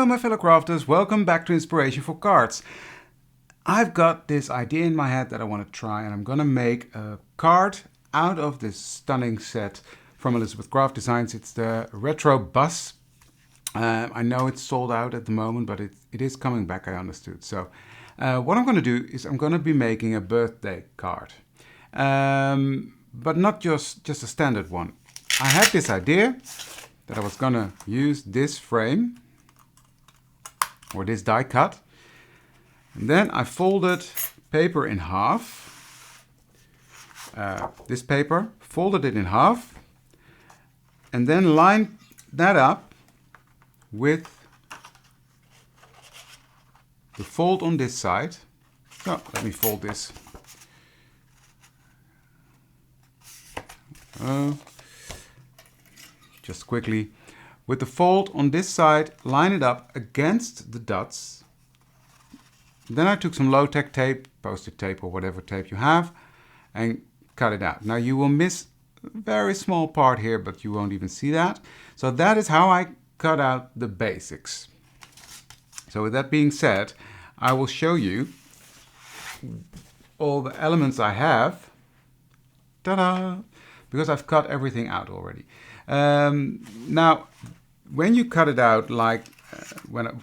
Hello my fellow crafters, welcome back to Inspiration for Cards. I've got this idea in my head that I want to try, and I'm gonna make a card out of this stunning set from Elizabeth Craft Designs. It's the Retro Bus. I know it's sold out at the moment, but it is coming back, I understood. So what I'm gonna do is I'm gonna be making a birthday card. But not just a standard one. I had this idea that I was gonna use this frame or this die cut, and then I folded paper in half, this paper, folded it in half, and then lined that up with the fold on this side. So let me fold this. Just quickly, with the fold on this side, line it up against the dots. Then I took some low-tech tape, post-it tape or whatever tape you have, and cut it out. Now you will miss a very small part here, but you won't even see that. So that is how I cut out the basics. So with that being said, I will show you all the elements I have. Ta-da! Because I've cut everything out already. Now, when you cut it out like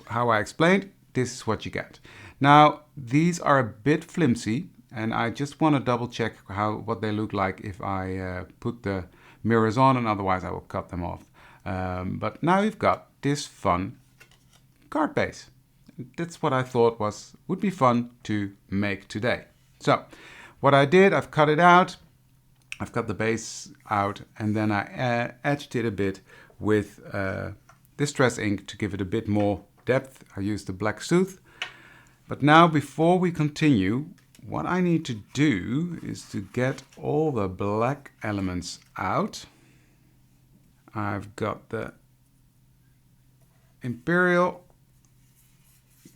how I explained, this is what you get. Now, these are a bit flimsy, and I just want to double check what they look like if I put the mirrors on, and otherwise I will cut them off. But now you've got this fun card base. That's what I thought would be fun to make today. So, what I did, I've cut it out. I've cut the base out, and then I etched it a bit with distress ink to give it a bit more depth. I used the black Soot. But now, before we continue, what I need to do is to get all the black elements out. I've got the Imperial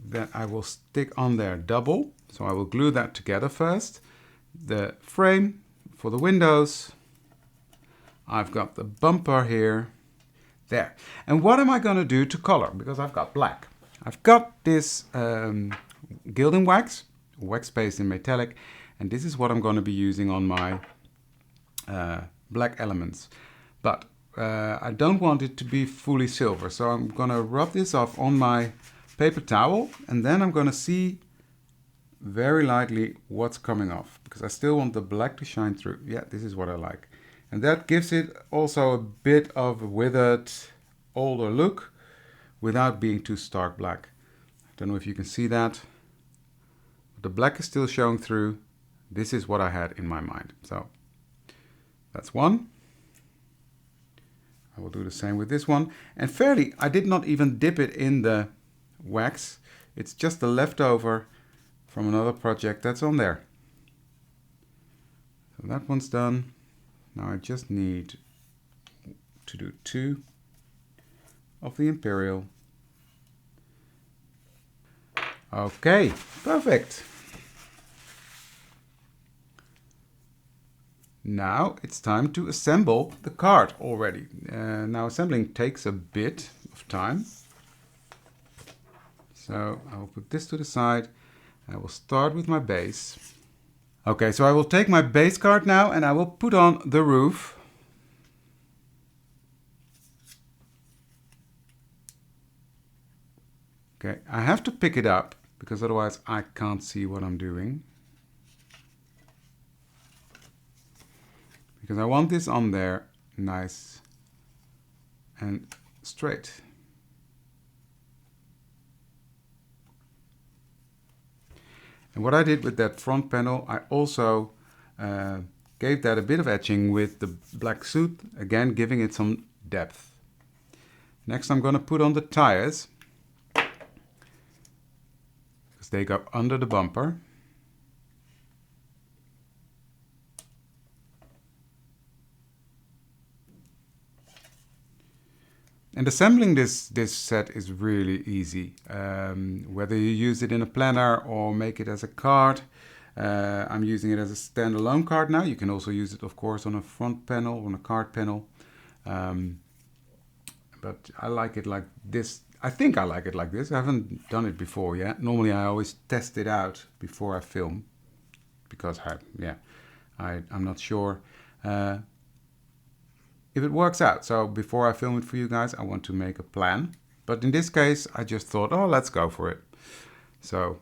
that I will stick on there double. So I will glue that together first. The frame for the windows. I've got the bumper here, there. And what am I going to do to color? Because I've got black. I've got this Gilding wax paste in metallic, and this is what I'm going to be using on my black elements. But I don't want it to be fully silver, so I'm going to rub this off on my paper towel, and then I'm going to see very lightly what's coming off, because I still want the black to shine through. Yeah, this is what I like. And that gives it also a bit of a withered, older look without being too stark black. I don't know if you can see that. But the black is still showing through. This is what I had in my mind. So that's one. I will do the same with this one. And I did not even dip it in the wax. It's just the leftover from another project that's on there. So that one's done. Now I just need to do 2 of the Imperial. Okay, perfect. Now it's time to assemble the card already. Now assembling takes a bit of time. So I will put this to the side. I will start with my base. Okay, so I will take my base card now and I will put on the roof. Okay, I have to pick it up because otherwise I can't see what I'm doing. Because I want this on there nice and straight. And what I did with that front panel, I also gave that a bit of etching with the black Soot, again giving it some depth. Next I'm going to put on the tires, because they go under the bumper. And assembling this set is really easy. Whether you use it in a planner or make it as a card. I'm using it as a standalone card now. You can also use it, of course, on a front panel, on a card panel. But I like it like this. I think I like it like this. I haven't done it before yet. Normally I always test it out before I film, because I'm not sure if it works out. So before I film it for you guys, I want to make a plan. But in this case, I just thought, oh, let's go for it. So,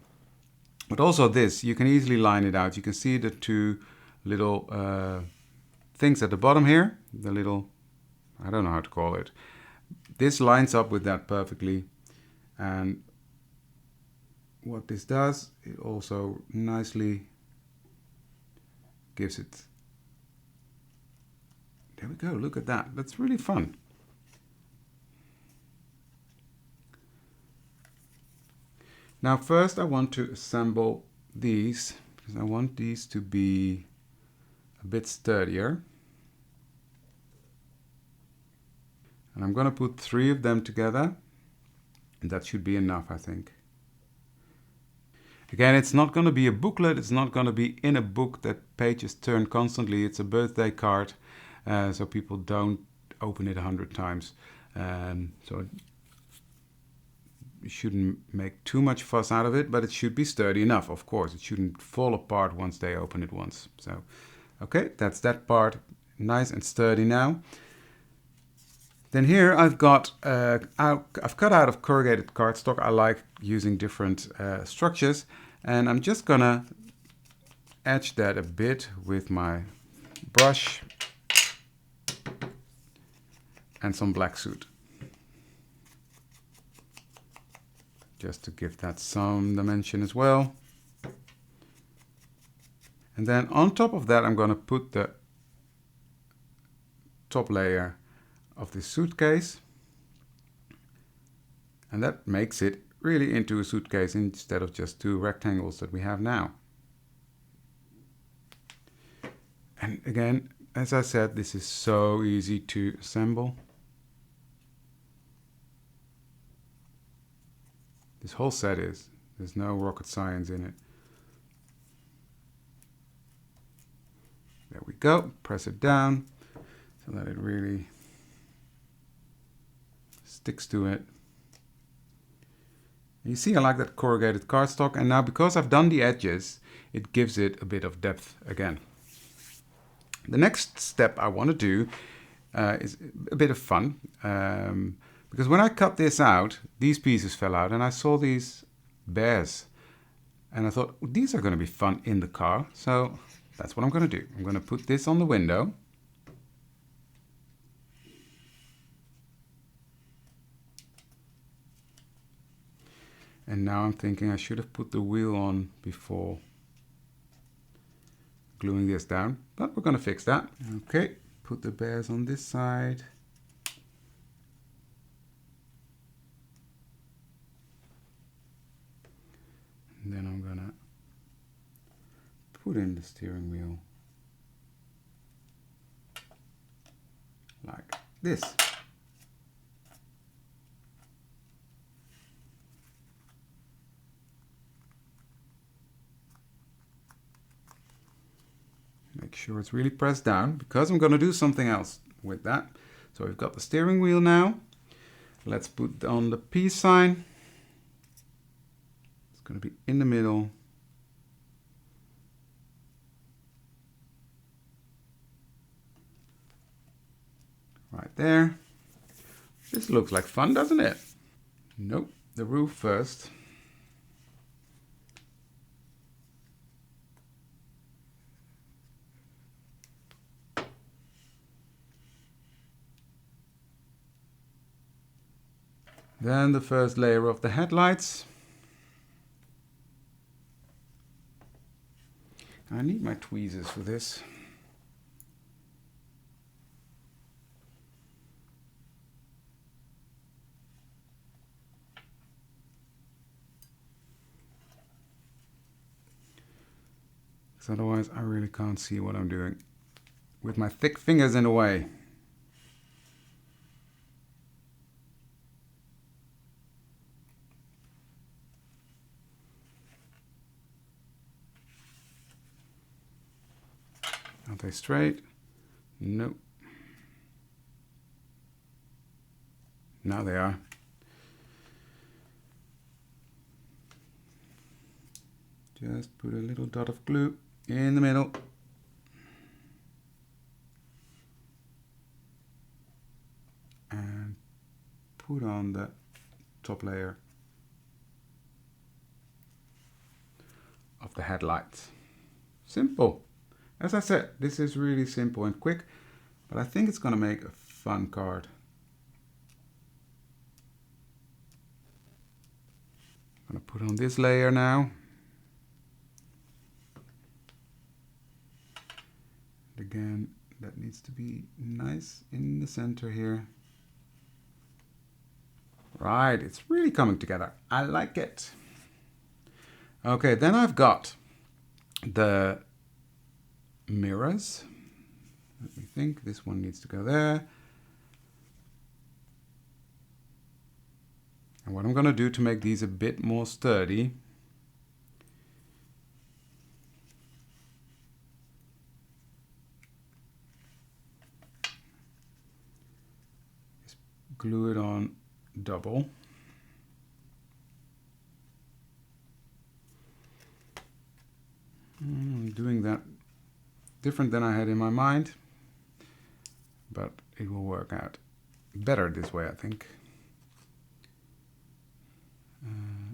but also this, you can easily line it out. You can see the two little things at the bottom here, the little, I don't know how to call it. This lines up with that perfectly. And what this does, it also nicely gives it. There we go, look at that. That's really fun. Now first I want to assemble these, because I want these to be a bit sturdier. And I'm going to put 3 of them together, and that should be enough, I think. Again, it's not going to be a booklet, it's not going to be in a book that pages turn constantly. It's a birthday card, so people don't open it 100 times. So you shouldn't make too much fuss out of it, but it should be sturdy enough, of course. It shouldn't fall apart once they open it once. So, okay, that's that part, nice and sturdy now. Then here I've got, I've cut out of corrugated cardstock. I like using different structures, and I'm just gonna edge that a bit with my brush and some black soot, just to give that some dimension as well. And then on top of that, I'm gonna put the top layer of this suitcase, and that makes it really into a suitcase instead of just 2 rectangles that we have now. And again, as I said, this is so easy to assemble. This whole set is. There's no rocket science in it. There we go. Press it down so that it really sticks to it. You see, I like that corrugated cardstock, and now because I've done the edges, it gives it a bit of depth again. The next step I want to do is a bit of fun, because when I cut this out, these pieces fell out, and I saw these bears, and I thought, these are going to be fun in the car, so that's what I'm going to do. I'm going to put this on the window. And now I'm thinking I should have put the wheel on before gluing this down, but we're going to fix that. Okay, put the bears on this side. And then I'm going to put in the steering wheel like this. Make sure it's really pressed down, because I'm going to do something else with that. So we've got the steering wheel now. Let's put on the peace sign. It's going to be in the middle. Right there. This looks like fun, doesn't it? Nope, the roof first. Then the first layer of the headlights. I need my tweezers for this. Because otherwise I really can't see what I'm doing with my thick fingers in the way. Are they straight? Nope. Now they are. Just put a little dot of glue in the middle. And put on the top layer of the headlights. Simple. As I said, this is really simple and quick, but I think it's going to make a fun card. I'm going to put on this layer now. And again, that needs to be nice in the center here. Right, it's really coming together. I like it. Okay, then I've got the mirrors. Let me think, this one needs to go there. And what I'm going to do to make these a bit more sturdy is glue it on double. Doing that different than I had in my mind, but it will work out better this way, I think.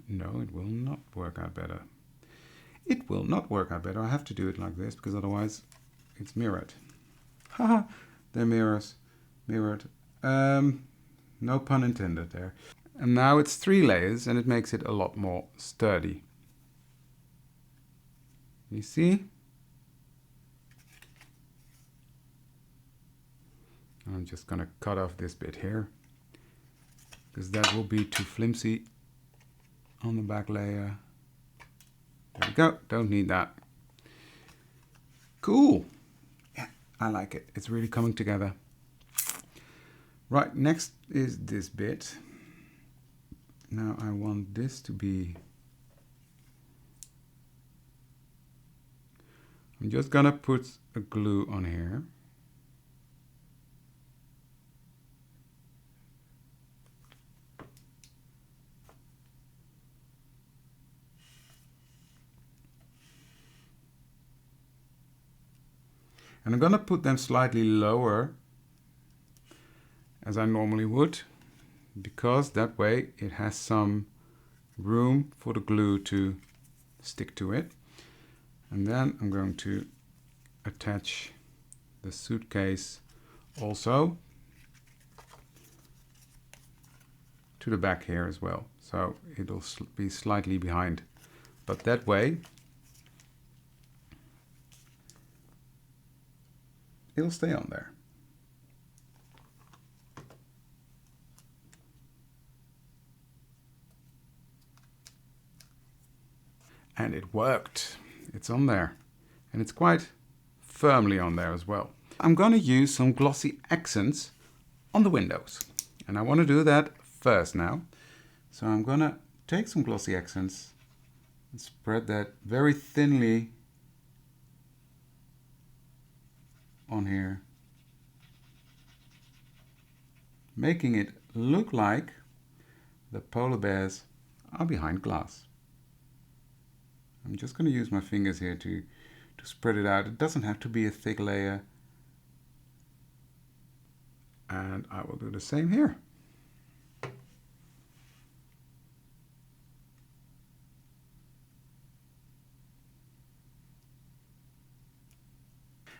No, it will not work out better. It will not work out better. I have to do it like this because otherwise it's mirrored. Haha, they're mirrors. Mirrored. No pun intended there. And now it's 3 layers and it makes it a lot more sturdy. You see? I'm just going to cut off this bit here because that will be too flimsy on the back layer. There we go. Don't need that. Cool. Yeah, I like it. It's really coming together. Right, next is this bit. Now I want this to be... I'm just gonna put a glue on here. And I'm gonna put them slightly lower as I normally would, because that way it has some room for the glue to stick to it. And then I'm going to attach the suitcase also to the back here as well. So it'll be slightly behind, but that way it'll stay on there. And it worked. It's on there. And it's quite firmly on there as well. I'm going to use some glossy accents on the windows. And I want to do that first now. So I'm going to take some glossy accents and spread that very thinly on here, making it look like the polar bears are behind glass. I'm just going to use my fingers here to spread it out. It doesn't have to be a thick layer. And I will do the same here.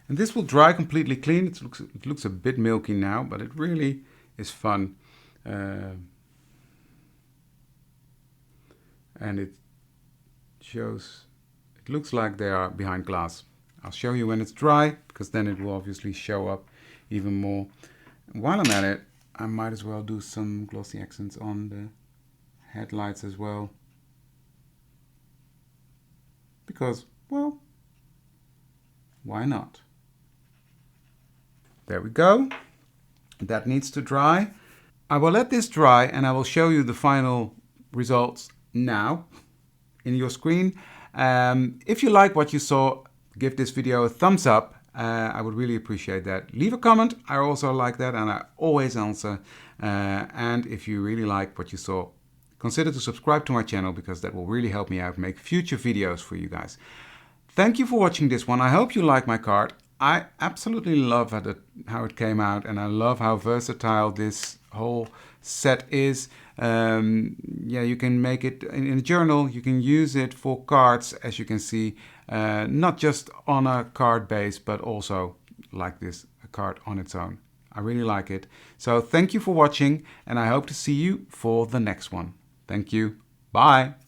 And this will dry completely clean. It looks a bit milky now, but it really is fun. And it looks like they are behind glass. I'll show you when it's dry, because then it will obviously show up even more. And while I'm at it, I might as well do some glossy accents on the headlights as well. Because, well, why not? There we go. That needs to dry. I will let this dry and I will show you the final results now in your screen. If you like what you saw, give this video a thumbs up. I would really appreciate that. Leave a comment. I also like that and I always answer. And if you really like what you saw, consider to subscribe to my channel because that will really help me out make future videos for you guys. Thank you for watching this one. I hope you like my card. I absolutely love how it came out, and I love how versatile this whole set is. Yeah, you can make it in a journal, you can use it for cards, as you can see, not just on a card base, but also like this, a card on its own. I really like it. So thank you for watching, and I hope to see you for the next one. Thank you. Bye.